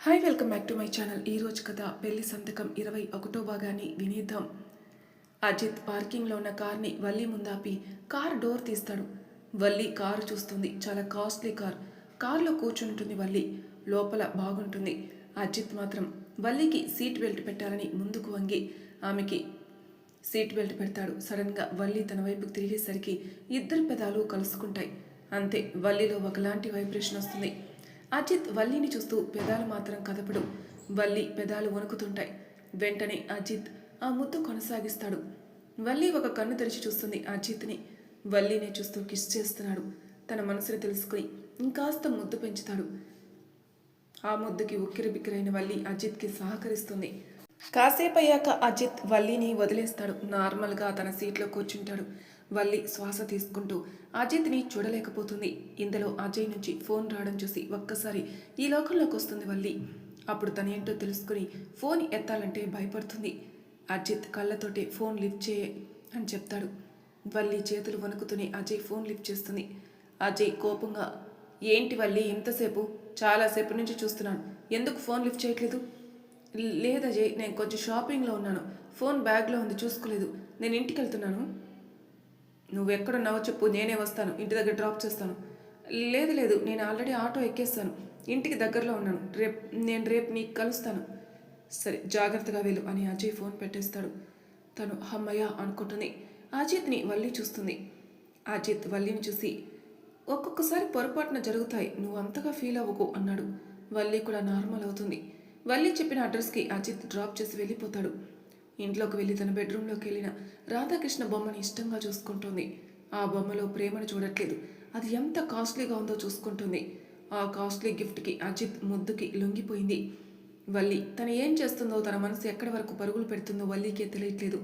Hi welcome back to my channel. ఈరోజు కథ పెళ్లి సంతకం 21వ భాగాన్ని వినేద్దాం. అజిత్ పార్కింగ్లో ఉన్న కార్ని వల్లి ముందాపి కార్ డోర్ తీస్తాడు. వల్లి కారు చూస్తుంది. చాలా కాస్ట్లీ కార్. కారులో కూర్చుంటుంది వల్లి. లోపల బాగుంటుంది. అజిత్ మాత్రం వల్లికి సీట్ బెల్ట్ పెట్టాలని ముందుకు వంగి ఆమెకి సీట్ బెల్ట్ పెడతాడు. సడన్గా వల్లి తన వైపుకు తిరిగేసరికి ఇద్దరు పెదాలు కలుసుకుంటాయి. అంతే, వల్లిలో ఒకలాంటి వైబ్రేషన్ వస్తుంది. అజిత్ వల్లిని చూస్తూ పెదాలు మాత్రం కదపడు. వల్లి పెదాలు వణుకుతుంటాయి. వెంటనే అజిత్ ఆ ముద్దు కొనసాగిస్తాడు. వల్లి ఒక కన్ను తెరిచి చూస్తుంది అజిత్ని. వల్లినే చూస్తూ కిస్ చేస్తున్నాడు. తన మనసుని తెలుసుకుని ఇంకాస్త ముద్దు పెంచుతాడు. ఆ ముద్దుకి ఉక్కిరిబిక్కిరైన వల్లి అజిత్కి సహకరిస్తుంది. కాసేపు అయ్యాక అజిత్ వల్లిని వదిలేస్తాడు. నార్మల్గా తన సీట్లో కూర్చుంటాడు. వల్లి శ్వాస తీసుకుంటూ అజిత్ని చూడలేకపోతుంది. ఇందులో అజయ్ నుంచి ఫోన్ రావడం చూసి ఒక్కసారి ఈ లోకంలోకి వస్తుంది వల్లి. అప్పుడు తనేంటో తెలుసుకుని ఫోన్ ఎత్తాలంటే భయపడుతుంది. అజిత్ కళ్ళతోటే ఫోన్ లిఫ్ట్ చేయ అని చెప్తాడు. వల్లి చేతులు వణుకుతూనే అజయ్ ఫోన్ లిఫ్ట్ చేస్తుంది. అజయ్ కోపంగా, ఏంటి వల్లి ఇంతసేపు? చాలాసేపు నుంచి చూస్తున్నాను, ఎందుకు ఫోన్ లిఫ్ట్ చేయట్లేదు? లేదు అజయ్, నేను కొంచెం షాపింగ్లో ఉన్నాను, ఫోన్ బ్యాగ్లో ఉంది, చూసుకోలేదు, నేను ఇంటికి వెళ్తున్నాను. నువ్వు ఎక్కడున్నావో చెప్పు, నేనే వస్తాను, ఇంటి దగ్గర డ్రాప్ చేస్తాను. లేదు లేదు, నేను ఆల్రెడీ ఆటో ఎక్కేస్తాను, ఇంటికి దగ్గరలో ఉన్నాను, నేను రేపు నీకు కలుస్తాను. సరే, జాగ్రత్తగా వెళ్ళు అని అజయ్ ఫోన్ పెట్టేస్తాడు. తను హమ్మయ్య అనుకుంటుంది. అజిత్ని వల్లి చూస్తుంది. అజిత్ వల్లిని చూసి, ఒక్కొక్కసారి పొరపాటున జరుగుతాయి, నువ్వు అంతగా ఫీల్ అవ్వకు అన్నాడు. వల్లి కూడా నార్మల్ అవుతుంది. వల్లి చెప్పిన అడ్రస్కి అజిత్ డ్రాప్ చేసి వెళ్ళిపోతాడు. ఇంట్లోకి వెళ్ళి తన బెడ్రూమ్లోకి వెళ్ళిన రాధాకృష్ణ బొమ్మని ఇష్టంగా చూసుకుంటుంది. ఆ బొమ్మలో ప్రేమను చూడట్లేదు, అది ఎంత కాస్ట్లీగా ఉందో చూసుకుంటుంది. ఆ కాస్ట్లీ గిఫ్ట్కి అజిత్ ముద్దుకి లొంగిపోయింది. వల్లి తను ఏం చేస్తుందో, తన మనసు ఎక్కడి వరకు పరుగులు పెడుతుందో వల్లికే తెలియట్లేదు.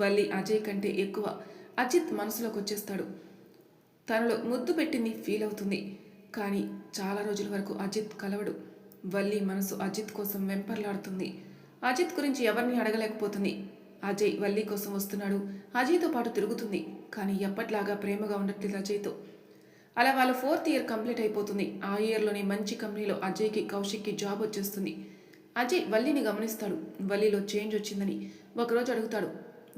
వల్లి అజయ్ కంటే ఎక్కువ అజిత్ మనసులోకి వచ్చేస్తాడు. తనలో ముద్దు పెట్టింది ఫీల్ అవుతుంది. కానీ చాలా రోజుల వరకు అజిత్ కలవడు. వల్లి మనసు అజిత్ కోసం వెంపర్లాడుతుంది. అజిత్ గురించి ఎవరిని అడగలేకపోతుంది. అజయ్ వల్లి కోసం వస్తున్నాడు, అజయ్తో పాటు తిరుగుతుంది. కానీ ఎప్పట్లాగా ప్రేమగా ఉండట్లేదు అజయ్తో. అలా వాళ్ళ 4th ఇయర్ కంప్లీట్ అయిపోతుంది. ఆ ఇయర్లోనే మంచి కంపెనీలో అజయ్కి కౌశిక్కి జాబ్ వచ్చేస్తుంది. అజయ్ వల్లిని గమనిస్తాడు. వల్లిలో చేంజ్ వచ్చిందని ఒకరోజు అడుగుతాడు.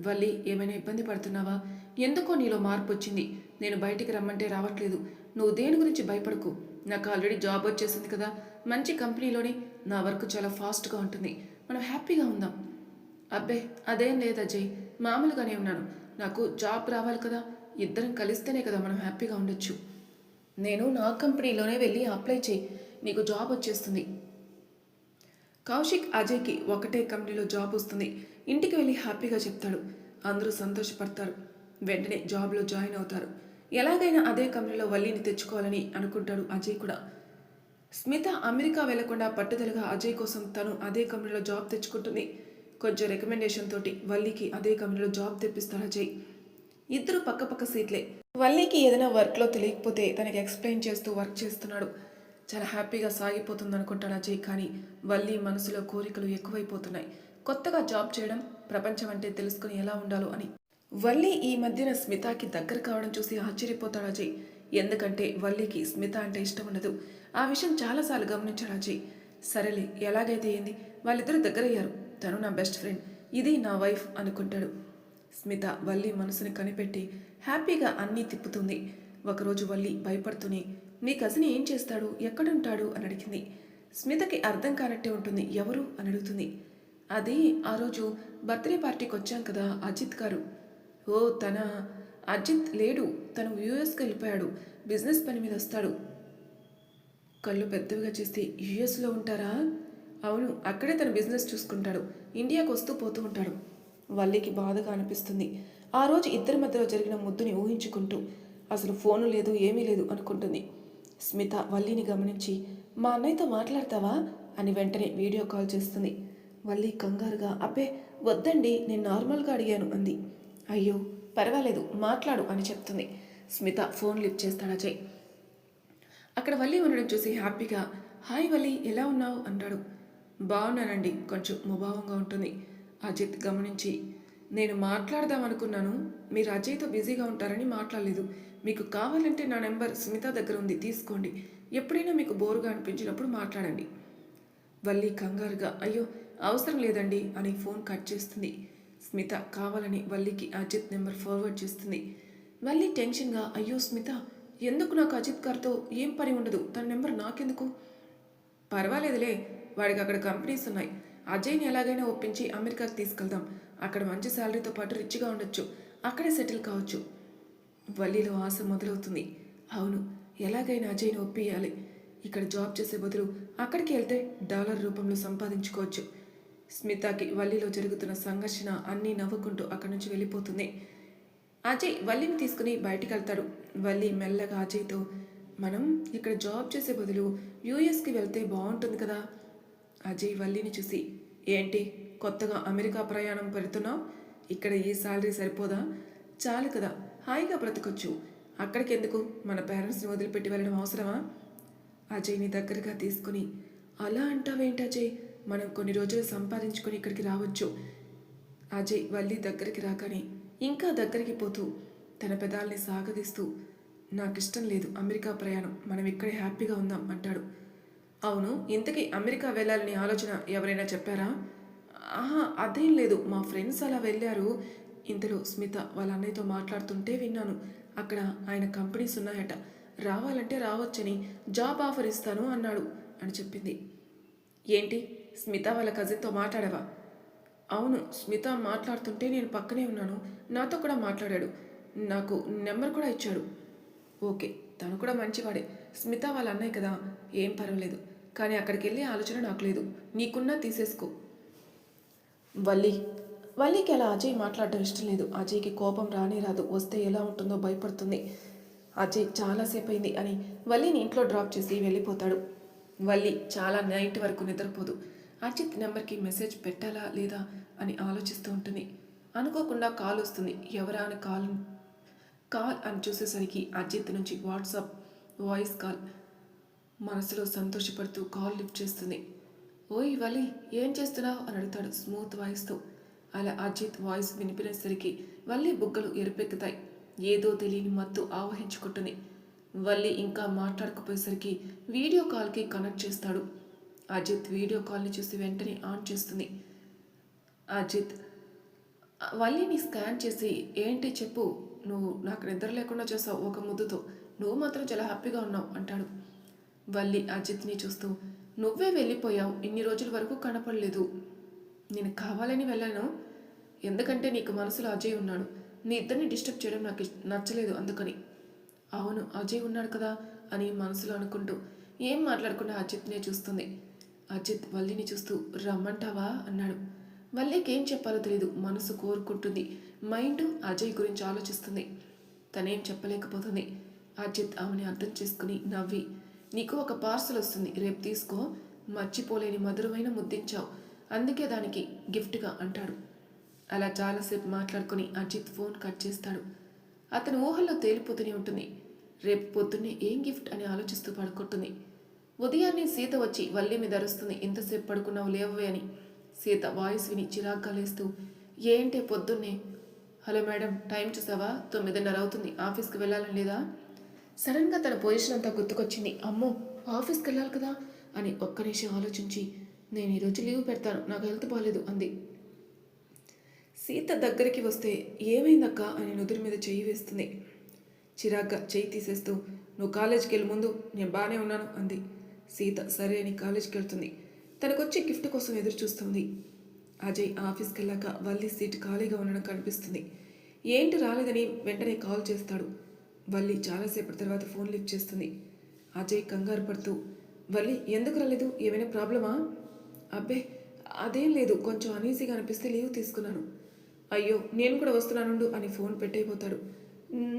వల్లి, ఏమైనా ఇబ్బంది పడుతున్నావా? ఎందుకో నీలో మార్పు వచ్చింది, నేను బయటికి రమ్మంటే రావట్లేదు, నువ్వు దేని గురించి భయపడకు, నాకు ఆల్రెడీ జాబ్ వచ్చేసింది కదా, మంచి కంపెనీలోనే, నా వర్క్ చాలా ఫాస్ట్గా ఉంటుంది, మనం హ్యాపీగా ఉందాం. అబ్బే అదేం లేదు అజయ్, మామూలుగానే ఉన్నాను, నాకు జాబ్ రావాలి కదా, ఇద్దరం కలిస్తేనే కదా మనం హ్యాపీగా ఉండొచ్చు. నేను నా కంపెనీలోనే వెళ్ళి అప్లై చేయి, నీకు జాబ్ వచ్చేస్తుంది. కౌశిక్ అజయ్కి ఒకటే కంపెనీలో జాబ్ వస్తుంది. ఇంటికి వెళ్ళి హ్యాపీగా చెప్తాడు. అందరూ సంతోషపడతారు. వెంటనే జాబ్లో జాయిన్ అవుతారు. ఎలాగైనా అదే కంపెనీలో వల్లిని తెచ్చుకోవాలని అనుకుంటాడు అజయ్ కూడా. స్మిత అమెరికా వెళ్లకుండా పట్టుదలగా అజయ్ కోసం తను అదే కంపెనీలో జాబ్ తెచ్చుకుంటుంది. కొంచెం రికమెండేషన్ తోటి వల్లికి అదే కంపెనీలో జాబ్ తెప్పిస్తాడు అజయ్. ఇద్దరు పక్కపక్క సీట్లే. వల్లికి ఏదైనా వర్క్లో తెలియకపోతే తనకి ఎక్స్ప్లెయిన్ చేస్తూ వర్క్ చేస్తున్నాడు. చాలా హ్యాపీగా సాగిపోతుంది అనుకుంటాడు అజయ్. కానీ వల్లి మనసులో కోరికలు ఎక్కువైపోతున్నాయి. కొత్తగా జాబ్ చేయడం, ప్రపంచం అంటే తెలుసుకుని ఎలా ఉండాలో అని. వల్లి ఈ మధ్యన స్మితకి దగ్గర కావడం చూసి ఆశ్చర్యపోతాడు అజయ్. ఎందుకంటే వల్లికి స్మిత అంటే ఇష్టం ఉండదు. ఆ విషయం చాలాసార్లు గమనించాడు అజయ్. సరేలే, ఎలాగైతే ఏంది, వాళ్ళిద్దరూ దగ్గరయ్యారు, తను నా బెస్ట్ ఫ్రెండ్, ఇది నా వైఫ్ అనుకుంటాడు. స్మిత వల్లి మనసుని కనిపెట్టి హ్యాపీగా అన్నీ తిప్పుతుంది. ఒకరోజు వల్లి భయపడుతూనే, నీ కజిన్ ఏం చేస్తాడు, ఎక్కడుంటాడు అని అడిగింది. స్మితకి అర్థం కానట్టే ఉంటుంది. ఎవరు అని అడుగుతుంది. అది ఆ రోజు బర్త్డే పార్టీకి వచ్చాం కదా అజిత్ గారు. ఓ తన అజిత్ లేడు, తను యూఎస్కి వెళ్ళిపోయాడు, బిజినెస్ పని మీద వస్తాడు. కళ్ళు పెద్దవిగా చేస్తే, యూఎస్లో ఉంటారా? అవును, అక్కడే తన బిజినెస్ చూసుకుంటాడు, ఇండియాకు వస్తూ పోతూ ఉంటాడు. వల్లికి బాధగా అనిపిస్తుంది. ఆ రోజు ఇద్దరి మధ్యలో జరిగిన ముద్దుని ఊహించుకుంటూ అసలు ఫోను లేదు, ఏమీ లేదు అనుకుంటుంది. స్మిత వల్లిని గమనించి, మా అన్నయ్యతో మాట్లాడతావా అని వెంటనే వీడియో కాల్ చేస్తుంది. వల్లి కంగారుగా, అబ్బే వద్దండి, నేను నార్మల్గా అడిగాను అంది. అయ్యో పర్వాలేదు, మాట్లాడు అని చెప్తుంది. స్మిత ఫోన్ లిఫ్ట్ చేస్తాడు అజయ్. అక్కడ వల్లి ఉండడం చూసి హ్యాపీగా, హాయ్ వల్లి, ఎలా ఉన్నావు అన్నాడు. బాగున్నానండి, కొంచెం ముభావంగా ఉంటుంది. అజిత్ గమనించి, నేను మాట్లాడదామనుకున్నాను, మీరు అజయ్తో బిజీగా ఉంటారని మాట్లాడలేదు, మీకు కావాలంటే నా నెంబర్ స్మిత దగ్గర ఉంది, తీసుకోండి, ఎప్పుడైనా మీకు బోరుగా అనిపించినప్పుడు మాట్లాడండి. వల్లి కంగారుగా అయ్యో అవసరం లేదండి అని ఫోన్ కట్ చేస్తుంది. స్మిత కావాలని వల్లికి అజిత్ నెంబర్ ఫార్వర్డ్ చేస్తుంది. వల్లి టెన్షన్గా అయ్యో స్మిత ఎందుకు నాకు అజిత్ గారితో ఏం పని ఉండదు, తన నెంబర్ నాకెందుకు? పర్వాలేదులే, వాడికి అక్కడ కంపెనీస్ ఉన్నాయి. అజయ్ని ఎలాగైనా ఒప్పించి అమెరికాకి తీసుకెళ్దాం. అక్కడ మంచి శాలరీతో పాటు రిచ్గా ఉండొచ్చు, అక్కడే సెటిల్ కావచ్చు. వల్లిలో ఆశ మొదలవుతుంది. అవును, ఎలాగైనా అజయ్ని ఒప్పియాలి. ఇక్కడ జాబ్ చేసే బదులు అక్కడికి వెళ్తే డాలర్ రూపంలో సంపాదించుకోవచ్చు. స్మితకి వల్లిలో జరుగుతున్న సంఘర్షణ అన్నీ నవ్వుకుంటూ అక్కడి నుంచి వెళ్ళిపోతుంది. అజయ్ వల్లిని తీసుకుని బయటికి వెళ్తాడు. వల్లి మెల్లగా అజయ్తో మనం ఇక్కడ జాబ్ చేసే బదులు యూఎస్కి వెళ్తే బాగుంటుంది కదా. అజయ్ వల్లిని చూసి ఏంటి కొత్తగా అమెరికా ప్రయాణం పెడుతున్నావు? ఇక్కడ ఈ శాలరీ సరిపోదా? చాలు కదా, హాయిగా బ్రతకొచ్చు. అక్కడికి ఎందుకు, మన పేరెంట్స్ని వదిలిపెట్టి వెళ్ళడం అవసరమా? అజయ్ని దగ్గరగా తీసుకుని అలా అంటావేంటి అజయ్, మనం కొన్ని రోజులు సంపాదించుకొని ఇక్కడికి రావచ్చు. అజయ్ వల్లి దగ్గరికి రాగానే ఇంకా దగ్గరికి పోతూ తన పెదాల్ని సాగదీస్తూ నాకిష్టం లేదు అమెరికా ప్రయాణం, మనం ఇక్కడే హ్యాపీగా ఉందాం అంటాడు. అవును, ఇంతకీ అమెరికా వెళ్ళాలని ఆలోచన ఎవరైనా చెప్పారా? ఆహా, అదేం లేదు, మా ఫ్రెండ్స్ అలా వెళ్ళారు. ఇంతలో స్మిత వాళ్ళ అన్నయ్యతో మాట్లాడుతుంటే విన్నాను, అక్కడ ఆయన కంపెనీస్ ఉన్నాయట, రావాలంటే రావచ్చని జాబ్ ఆఫర్ ఇస్తాను అన్నాడు అని చెప్పింది. ఏంటి, స్మిత వాళ్ళ కజిన్తో మాట్లాడావా? అవును, స్మిత మాట్లాడుతుంటే నేను పక్కనే ఉన్నాను, నాతో కూడా మాట్లాడాడు, నాకు నెంబర్ కూడా ఇచ్చాడు. ఓకే, తను కూడా మంచివాడే, స్మిత వాళ్ళ అన్నయ్య కదా, ఏం పర్వాలేదు. కానీ అక్కడికి వెళ్ళే ఆలోచన నాకు లేదు, నీకున్నా తీసేసుకో. వల్లి వల్లికి అలా అజయ్ మాట్లాడడం ఇష్టం లేదు. అజయ్కి కోపం రానే రాదు, వస్తే ఎలా ఉంటుందో భయపడుతుంది. అజయ్ చాలాసేపు అయింది అని వల్లిని ఇంట్లో డ్రాప్ చేసి వెళ్ళిపోతాడు. వల్లి చాలా నైట్ వరకు నిద్రపోదు. అజిత్ నెంబర్కి మెసేజ్ పెట్టాలా లేదా అని ఆలోచిస్తూ ఉంటుంది. అనుకోకుండా కాల్ వస్తుంది. ఎవరా అని కాల్ అని చూసేసరికి అజిత్ నుంచి వాట్సాప్ వాయిస్ కాల్. మనసులో సంతోషపడుతూ కాల్ లిఫ్ట్ చేస్తుంది. ఓయ్ వల్లి, ఏం చేస్తున్నావు అని అడుగుతాడు స్మూత్ వాయిస్తో. అలా అజిత్ వాయిస్ వినిపినేసరికి వల్లి బుగ్గలు ఎరుపెక్కుతాయి. ఏదో తెలియని మత్తు ఆవహించుకుంటుంది. వల్లి ఇంకా మాట్లాడకపోయేసరికి వీడియో కాల్కి కనెక్ట్ చేస్తాడు. అజిత్ వీడియో కాల్ని చూసి వెంటనే ఆన్ చేస్తుంది. అజిత్ వల్లిని స్కాన్ చేసి ఏంటి చెప్పు, నువ్వు నాకు నిద్ర లేకుండా చేసావు ఒక ముద్దుతో, నువ్వు మాత్రం చాలా హ్యాపీగా ఉన్నావు అంటాడు. వల్లి అజిత్ని చూస్తూ నువ్వే వెళ్ళిపోయావు, ఇన్ని రోజుల వరకు కనపడలేదు. నేను కావాలని వెళ్ళాను, ఎందుకంటే నీకు మనసులో అజయ్ ఉన్నాడు, నీ ఇద్దరిని డిస్టర్బ్ చేయడం నాకు నచ్చలేదు అందుకని. అవును, అజయ్ ఉన్నాడు కదా అని మనసులో అనుకుంటూ ఏం మాట్లాడకుండా అజిత్నే చూస్తుంది. అజిత్ వల్లిని చూస్తూ రమ్మంటావా అన్నాడు. వల్లికి ఏం చెప్పాలో తెలియదు, మనసు కోరుకుంటుంది, మైండ్ అజయ్ గురించి ఆలోచిస్తుంది. తనేం చెప్పలేకపోతుంది. అజిత్ ఆమెని అర్థం చేసుకుని నవ్వి నీకు ఒక పార్సల్ వస్తుంది, రేపు తీసుకో, మర్చిపోలేని మధురమైన ముద్దించావు, అందుకే దానికి గిఫ్ట్గా అంటాడు. అలా చాలాసేపు మాట్లాడుకుని అజిత్ ఫోన్ కట్ చేస్తాడు. అతను ఊహల్లో తేలిపోతూనే ఉంటుంది. రేపు పొద్దున్నే ఏం గిఫ్ట్ అని ఆలోచిస్తూ పడుకుంటుంది. ఉదయాన్నే సీత వచ్చి వల్లి మీద అరుస్తుంది, ఎంతసేపు పడుకున్నావు లేవే అని. సీత వాయిస్ విని చిరాగ్గా లేస్తూ ఏంటే పొద్దున్నే? హలో మేడం, టైం చూసావా, 9:30 అవుతుంది, ఆఫీస్కి వెళ్ళాలని లేదా? సడన్గా తన పొజిషన్ అంతా గుర్తుకొచ్చింది. అమ్మో, ఆఫీస్కి వెళ్ళాలి కదా అని ఒక్క నిమిషం ఆలోచించి నేను ఈరోజు లీవ్ పెడతాను, నాకు హెల్త్ బాగాలేదు అంది. సీత దగ్గరికి వస్తే ఏమైందక్క అని నుదురు మీద చెయ్యి వేస్తుంది. చిరాగ్గా చెయ్యి తీసేస్తూ నువ్వు కాలేజీకి వెళ్ళి ముందు, నేను బాగానే ఉన్నాను అంది. సీత సరే అని కాలేజీకి వెళ్తుంది. తనకొచ్చే గిఫ్ట్ కోసం ఎదురు చూస్తుంది. అజయ్ ఆఫీస్కి వెళ్ళాక వల్లి సీట్ ఖాళీగా ఉండడం కనిపిస్తుంది. ఏంటి రాలేదని వెంటనే కాల్ చేస్తాడు. వల్లి చాలాసేపటి తర్వాత ఫోన్ లిఫ్ట్ చేస్తుంది. అజయ్ కంగారు పడుతూ వల్లి ఎందుకు రాలేదు, ఏమైనా ప్రాబ్లమా? అబ్బే అదేం లేదు, కొంచెం అనీజీగా అనిపిస్తే లీవ్ తీసుకున్నాను. అయ్యో నేను కూడా వస్తున్నానుండు అని ఫోన్ పెట్టయిపోతాడు.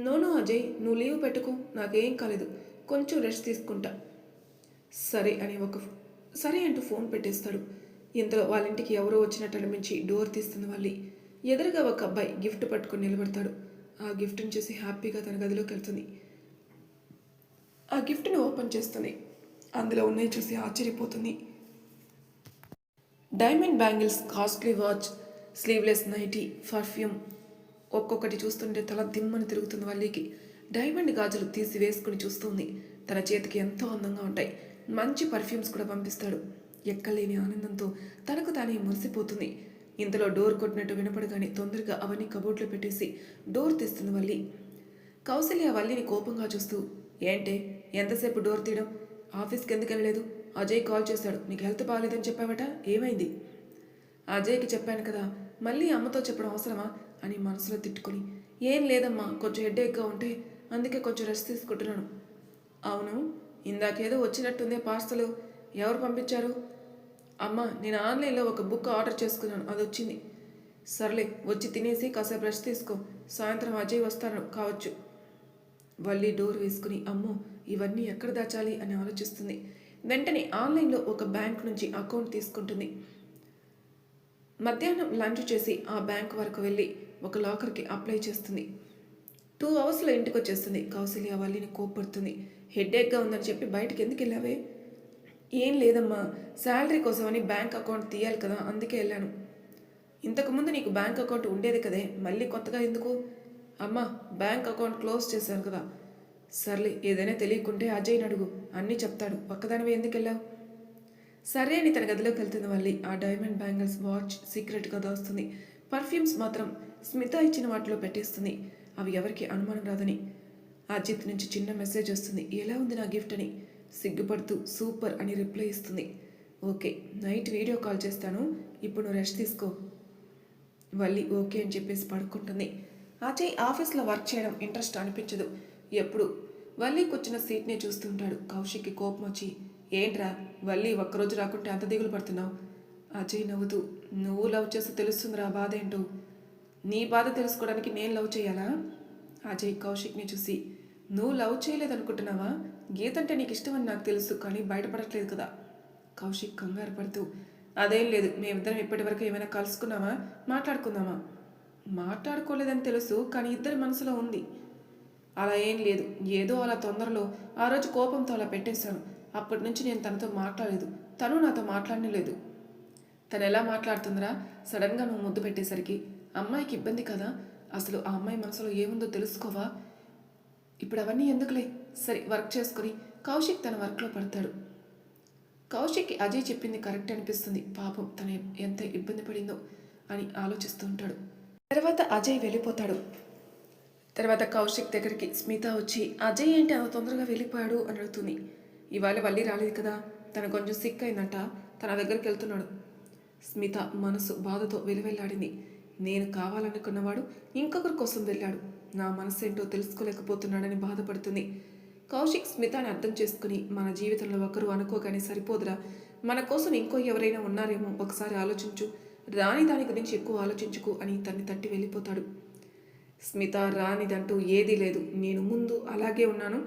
నో అజయ్, నువ్వు లీవ్ పెట్టుకో, నాకేం కాలేదు, కొంచెం రెస్ట్ తీసుకుంటా. సరే అంటూ ఫోన్ పెట్టేస్తాడు. ఇంతలో వాళ్ళ ఇంటికి ఎవరో వచ్చినట్టు అనిపించి డోర్ తీస్తుంది వల్లి. ఎదురుగా ఒక అబ్బాయి గిఫ్ట్ పట్టుకొని నిలబడతాడు. ఆ గిఫ్ట్ని చూసి హ్యాపీగా తన గదిలోకి వెళ్తుంది. ఆ గిఫ్ట్ని ఓపెన్ చేస్తుంది. అందులో ఉన్నాయి చూసి ఆశ్చర్యపోతుంది. Diamond bangles, costly watch, sleeveless nightie, perfume. ఒక్కొక్కటి చూస్తుంటే తల దిమ్మని తిరుగుతుంది వల్లికి. డైమండ్ గాజులు తీసి వేసుకుని చూస్తుంది. తన చేతికి ఎంతో అందంగా ఉంటాయి. మంచి పర్ఫ్యూమ్స్ కూడా పంపిస్తాడు. ఎక్కలేని ఆనందంతో తనకు తానే మురిసిపోతుంది. ఇంతలో డోర్ కొట్టినట్టు వినపడగానే తొందరగా అవన్నీ కబోర్డ్లో పెట్టేసి డోర్ తీస్తుంది వల్లి. కౌసల్య వల్లిని కోపంగా చూస్తూ, ఏంటే ఎంతసేపు డోర్ తీయడం? ఆఫీస్కి ఎందుకు వెళ్ళలేదు? అజయ్ కాల్ చేశాడు, నీకు హెల్త్ బాగాలేదని చెప్పావట, ఏమైంది? అజయ్కి చెప్పాను కదా, మళ్ళీ అమ్మతో చెప్పడం అవసరమా అని మనసులో తిట్టుకొని, ఏం లేదమ్మా, కొంచెం హెడ్ఏక్గా ఉంటే అందుకే కొంచెం రెస్ట్ తీసుకుంటున్నాను. అవును, ఇందాకేదో వచ్చినట్టుందే పార్సలు, ఎవరు పంపించారు? అమ్మ, నేను ఆన్లైన్లో ఒక బుక్ ఆర్డర్ చేసుకున్నాను, అది వచ్చింది. సర్లే, వచ్చి తినేసి కాసేపు రెస్ట్ తీసుకో, సాయంత్రం అజయ్ వస్తాను కావచ్చు. వల్లి డోర్ వేసుకుని అమ్మో ఇవన్నీ ఎక్కడ దాచాలి అని ఆలోచిస్తుంది. వెంటనే ఆన్లైన్లో ఒక బ్యాంక్ నుంచి అకౌంట్ తీసుకుంటుంది. మధ్యాహ్నం లంచ్ చేసి ఆ బ్యాంక్ వరకు వెళ్ళి ఒక లాకర్కి అప్లై చేస్తుంది. 2 అవర్స్లో ఇంటికి వచ్చేస్తుంది. కౌసల్య వల్లిని కోప్పడుతుంది. హెడ్ఏక్గా ఉందని చెప్పి బయటికి ఎందుకు వెళ్ళావే? ఏం లేదమ్మా, శాలరీ కోసమని బ్యాంక్ అకౌంట్ తీయాలి కదా, అందుకే వెళ్ళాను. ఇంతకుముందు నీకు బ్యాంక్ అకౌంట్ ఉండేది కదే, మళ్ళీ కొత్తగా ఎందుకు? అమ్మా, బ్యాంక్ అకౌంట్ క్లోజ్ చేశాను కదా. సర్లే, ఏదైనా తెలియకుంటే అజయ్ని అడుగు, అన్నీ చెప్తాడు. ఒక్కదానివే ఎందుకు వెళ్ళావు? సరే అని తన గదిలోకి వెళ్తుంది వల్లి. ఆ డైమండ్ బ్యాంగిల్స్, వాచ్ సీక్రెట్గా దాస్తుంది. పర్ఫ్యూమ్స్ మాత్రం స్మిత ఇచ్చిన వాటిలో పెట్టేస్తుంది, అవి ఎవరికి అనుమానం రాదని. అజిత్ నుంచి చిన్న మెసేజ్ వస్తుంది, ఎలా ఉంది నా గిఫ్ట్ అని. సిగ్గుపడుతూ సూపర్ అని రిప్లై ఇస్తుంది. ఓకే, నైట్ వీడియో కాల్ చేస్తాను, ఇప్పుడు నువ్వు రెస్ట్ తీసుకో. వల్లి ఓకే అని చెప్పేసి పడుకుంటుంది. అజయ్ ఆఫీస్లో వర్క్ చేయడం ఇంట్రెస్ట్ అనిపించదు. ఎప్పుడు వల్లి కూర్చున్న సీట్నే చూస్తుంటాడు. కౌశిక్కి కోపం వచ్చి, ఏంట్రా వల్లి ఒక్కరోజు రాకుంటే అంత దిగులు పడుతున్నావు? అజయ్ నవ్వుతూ, నువ్వు లవ్ చేస్తే తెలుస్తుందిరా బాధ ఏంటో. నీ బాధ తెలుసుకోవడానికి నేను లవ్ చేయాలా? అజయ్ కౌశిక్ని చూసి, నువ్వు లవ్ చేయలేదనుకుంటున్నావా? గీత అంటే నీకు ఇష్టమని నాకు తెలుసు, కానీ బయటపడట్లేదు కదా. కౌశిక్ కంగారు పడుతూ, అదేం లేదు, మేమిద్దరం ఇప్పటివరకు ఏమైనా కలుసుకున్నామా, మాట్లాడుకుందామా? మాట్లాడుకోలేదని తెలుసు, కానీ ఇద్దరి మనసులో ఉంది. అలా ఏం లేదు, ఏదో అలా తొందరలో ఆ రోజు కోపంతో అలా పెట్టేశాను. అప్పటి నుంచి నేను తనతో మాట్లాడలేదు, తను నాతో మాట్లాడలేదు. తను ఎలా మాట్లాడుతుందిరా సడన్గా నువ్వు ముద్దు పెట్టేసరికి? అమ్మాయికి ఇబ్బంది కదా, అసలు ఆ అమ్మాయి మనసులో ఏముందో తెలుసుకోవా? ఇప్పుడు అవన్నీ ఎందుకులే, సరే వర్క్ చేసుకుని. కౌశిక్ తన వర్క్లో పడతాడు. కౌశిక్కి అజయ్ చెప్పింది కరెక్ట్ అనిపిస్తుంది. పాపం తను ఎంత ఇబ్బంది పడిందో అని ఆలోచిస్తూ ఉంటాడు. తర్వాత అజయ్ వెళ్ళిపోతాడు. తర్వాత కౌశిక్ దగ్గరికి స్మిత వచ్చి, అజయ్ ఏంటి అంత తొందరగా వెళ్ళిపోయాడు అని అడుగుతుంది. ఇవాళ వల్లి రాలేదు కదా, తను కొంచెం సిక్ అయిందంట, తన దగ్గరికి వెళ్తున్నాడు. స్మిత మనసు బాధతో వెలువెల్లాడింది. నేను కావాలనుకున్నవాడు ఇంకొకరి కోసం వెళ్ళాడు, నా మనసు ఏంటో తెలుసుకోలేకపోతున్నాడని బాధపడుతుంది. కౌశిక్ స్మితని అర్థం చేసుకుని, మన జీవితంలో ఒకరు అనుకోగానే సరిపోదురా, మన కోసం ఇంకో ఎవరైనా ఉన్నారేమో ఒకసారి ఆలోచించు, రాని దాని గురించి ఎక్కువ ఆలోచించుకు అని తన్ని తట్టి వెళ్ళిపోతాడు. స్మిత, రానిదంటూ ఏదీ లేదు, నేను ముందు అలాగే ఉన్నాను,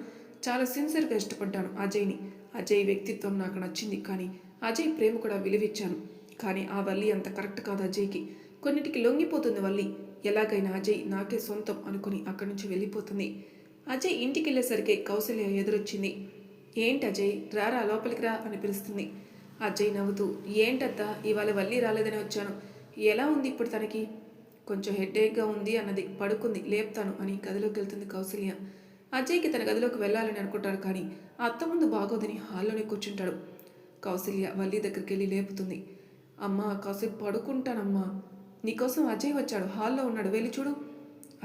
చాలా సిన్సియర్గా ఇష్టపడ్డాను అజయ్ని. అజయ్ వ్యక్తిత్వం నాకు నచ్చింది, కానీ అజయ్ ప్రేమ కూడా విలువిచ్చాను. కానీ ఆ వల్లి అంత కరెక్ట్ కాదు అజయ్కి. కొన్నిటికి లొంగిపోతుంది వల్లి. ఎలాగైనా అజయ్ నాకే సొంతం అనుకుని అక్కడి నుంచి వెళ్ళిపోతుంది. అజయ్ ఇంటికి వెళ్ళేసరికి కౌసల్య ఎదురొచ్చింది. ఏంటి అజయ్, రారా లోపలికి రా అని పిలుస్తుంది. అజయ్ నవ్వుతూ, ఏంటత్తా ఇవాళ వల్లి రాలేదని వచ్చాను, ఎలా ఉంది ఇప్పుడు తనకి? కొంచెం హెడ్ఏక్గా ఉంది అన్నది, పడుకుంది, లేపుతాను అని గదిలోకి వెళ్తుంది కౌసల్య. అజయ్కి తన గదిలోకి వెళ్ళాలని అనుకుంటాడు, కానీ అత్త ముందు బాగోదని హాల్లోనే కూర్చుంటాడు. కౌసల్య వల్లి దగ్గరికి వెళ్ళి లేపుతుంది. అమ్మా, కాసేపు పడుకుంటానమ్మా, నీకోసం అజయ్ వచ్చాడు, హాల్లో ఉన్నాడు, వెళ్ళి చూడు.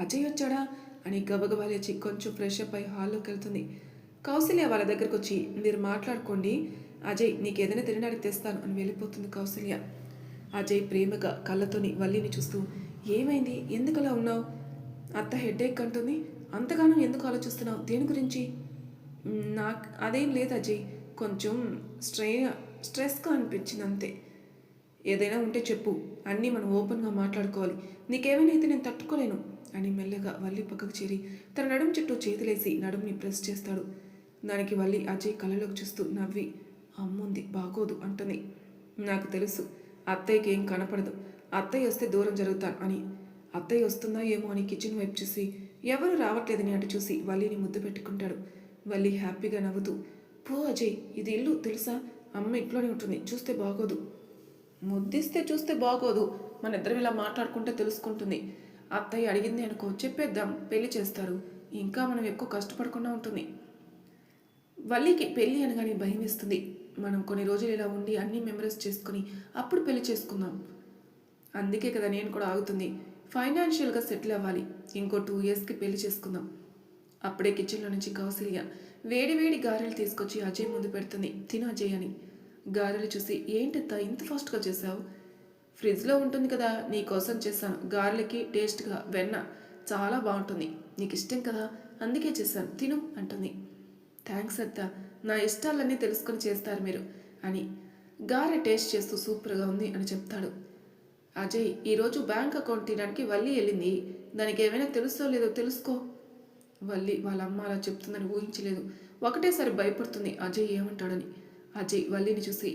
అజయ్ వచ్చాడా అని గబగబా లేచి కొంచెం ఫ్రెష్ అప్ అయి హాల్లోకి వెళ్తుంది. కౌసల్య వాళ్ళ దగ్గరకు వచ్చి, మీరు మాట్లాడుకోండి, అజయ్ నీకు ఏదైనా తినడానికి తెస్తాను అని వెళ్ళిపోతుంది కౌసల్య. అజయ్ ప్రేమగా కళ్ళతోని వల్లిని చూస్తూ, ఏమైంది, ఎందుకలా ఉన్నావు? అత్త హెడ్ఏక్ అంటుంది, అంతగానో ఎందుకు ఆలోచిస్తున్నావు, దేని గురించి? నాకు అదేం లేదు అజయ్, కొంచెం స్ట్రెస్గా అనిపించింది అంతే. ఏదైనా ఉంటే చెప్పు, అన్నీ మనం ఓపెన్గా మాట్లాడుకోవాలి, నీకేమైనా అయితే నేను తట్టుకోలేను అని మెల్లగా వల్లి పక్కకు చేరి తన నడుము చుట్టూ చేతులేసి నడుముని ప్రెస్ చేస్తాడు. దానికి వల్లి అజయ్ కళ్ళలోకి చూస్తూ నవ్వి, అమ్ముంది బాగోదు అంటుంది. నాకు తెలుసు, అత్తయ్యకి ఏం కనపడదు, అత్తయ్య వస్తే దూరం జరుగుతాను అని. అత్తయ్య వస్తుందా ఏమో అని కిచెన్ వైపు చూసి ఎవరు రావట్లేదని అటు చూసి వల్లిని ముద్దు పెట్టుకుంటాడు. వల్లి హ్యాపీగా నవ్వుతూ, పో అజయ్, ఇది ఇల్లు తెలుసా, అమ్మ ఇంట్లోనే ఉంటుంది, చూస్తే బాగోదు. ముద్దిస్తే చూస్తే బాగోదు, మన ఇద్దరం ఇలా మాట్లాడుకుంటే తెలుసుకుంటుంది. అత్తయ్య అడిగింది అనుకో, చెప్పేద్దాం, పెళ్లి చేస్తారు, ఇంకా మనం ఎక్కువ కష్టపడకుండా ఉంటుంది. వల్లికి పెళ్లి అనగానే భయం వేస్తుంది. మనం కొన్ని రోజులు ఇలా ఉండి అన్ని మెమరీస్ చేసుకుని అప్పుడు పెళ్లి చేసుకుందాం. అందుకే కదా నేను కూడా ఆగుతుంది. ఫైనాన్షియల్గా సెటిల్ అవ్వాలి. ఇంకో 2 ఇయర్స్కి పెళ్లి చేసుకుందాం. అప్పుడే కిచెన్లో నుంచి కౌసల్య వేడి వేడి గారెలు తీసుకొచ్చి అజయ్ ముందు పెడుతుంది. తిను అజయ్ అని. గారెలు చూసి ఏంటత్తా ఇంత ఫాస్ట్గా చేసావు? ఫ్రిడ్జ్లో ఉంటుంది కదా, నీ కోసం చేశాను. గారెలకి టేస్ట్గా వెన్న చాలా బాగుంటుంది. నీకు ఇష్టం కదా, అందుకే చేశాను, తిను అంటుంది. థ్యాంక్స్ అత్త, నా ఇష్టాలన్నీ తెలుసుకొని చేస్తారు మీరు అని గారె టేస్ట్ చేస్తూ సూపర్గా ఉంది అని చెప్తాడు. అజయ్ ఈరోజు బ్యాంక్ అకౌంట్ తీయడానికి వల్లి వెళ్ళింది. దానికి ఏమైనా తెలుసో లేదో తెలుసుకో. వల్లి వాళ్ళ అమ్మ అలా చెప్తుందని ఊహించలేదు. ఒకటేసారి భయపడుతుంది అజయ్ ఏమంటాడని. అజయ్ వల్లిని చూసి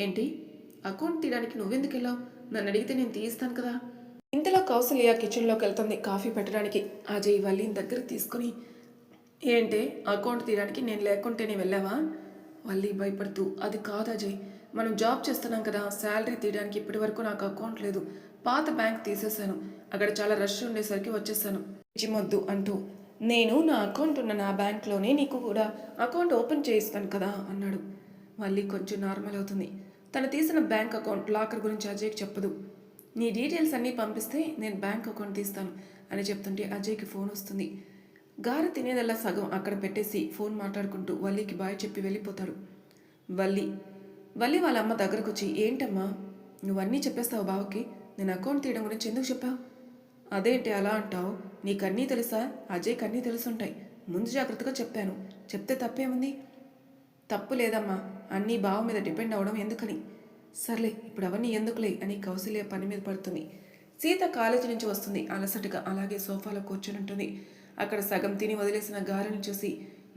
ఏంటి, అకౌంట్ తీయడానికి నువ్వెందుకు వెళ్ళావు? నన్ను అడిగితే నేను తీయిస్తాను కదా. ఇంతలో కౌసల్య కిచెన్లోకి వెళ్తుంది కాఫీ పెట్టడానికి. అజయ్ వల్లిని దగ్గరికి తీసుకుని ఏంటే, అకౌంట్ తీయడానికి నేను లేకుంటేనే వెళ్ళావా? వల్లి భయపడుతూ అది కాదు అజయ్, మనం జాబ్ చేస్తున్నాం కదా, శాలరీ తీయడానికి ఇప్పటి వరకు నాకు అకౌంట్ లేదు. పాత బ్యాంక్ తీసేశాను. అక్కడ చాలా రష్ ఉండేసరికి వచ్చేసాను. చిమొద్దు అంటూ నేను నా అకౌంట్ ఉన్న నా బ్యాంక్లోనే నీకు కూడా అకౌంట్ ఓపెన్ చేయిస్తాను కదా అన్నాడు. మళ్ళీ కొంచెం నార్మల్ అవుతుంది. తను తీసిన బ్యాంక్ అకౌంట్ లాకర్ గురించి అజయ్కి చెప్పదు. నీ డీటెయిల్స్ అన్నీ పంపిస్తే నేను బ్యాంక్ అకౌంట్ తీస్తాను అని చెప్తుంటే అజయ్కి ఫోన్ వస్తుంది. గారె తినేదల్లా సగం అక్కడ పెట్టేసి ఫోన్ మాట్లాడుకుంటూ వల్లికి బాయ్ చెప్పి వెళ్ళిపోతాడు. వల్లి వాళ్ళ అమ్మ దగ్గరకు వచ్చి ఏంటమ్మా నువ్వన్నీ చెప్పేస్తావు బావకి? నేను అకౌంట్ తీయడం గురించి ఎందుకు చెప్పావు? అదేంటి అలా అంటావు? నీకన్నీ తెలుసా? అజయ్కి అన్నీ తెలుసుంటాయి. ముందు జాగ్రత్తగా చెప్పాను. చెప్తే తప్పేముంది? తప్పు లేదమ్మా, అన్నీ బావ మీద డిపెండ్ అవడం ఎందుకని. సర్లే ఇప్పుడు అవన్నీ ఎందుకులే అని కౌసల్య పని మీద పడుతుంది. సీత కాలేజీ నుంచి వస్తుంది అలసటగా. అలాగే సోఫాలో కూర్చొని ఉంటుంది. అక్కడ సగం తిని వదిలేసిన గారెలను చూసి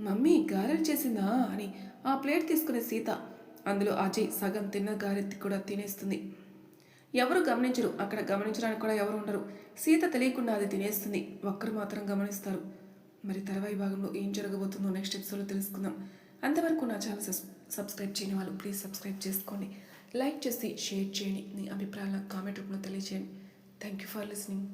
మమ్మీ గారెలు చేసిందా అని ఆ ప్లేట్ తీసుకునే సీత. అందులో అజయ్ సగం తిన్న గారె కూడా తినేస్తుంది. ఎవరు గమనించరు. అక్కడ గమనించడానికి కూడా ఎవరు ఉండరు. సీత తెలియకుండా అది తినేస్తుంది. ఒక్కరు మాత్రం గమనిస్తారు. మరి తర్వాయి భాగంలో ఏం జరగబోతుందో నెక్స్ట్ ఎపిసోడ్లో తెలుసుకుందాం. అంతవరకు నా ఛానల్ సబ్స్క్రైబ్ చేయని వాళ్ళు ప్లీజ్ సబ్స్క్రైబ్ చేసుకోండి. లైక్ చేసి షేర్ చేయండి. మీ అభిప్రాయాలను కామెంట్ రూపంలో తెలియజేయండి. Thank you for listening.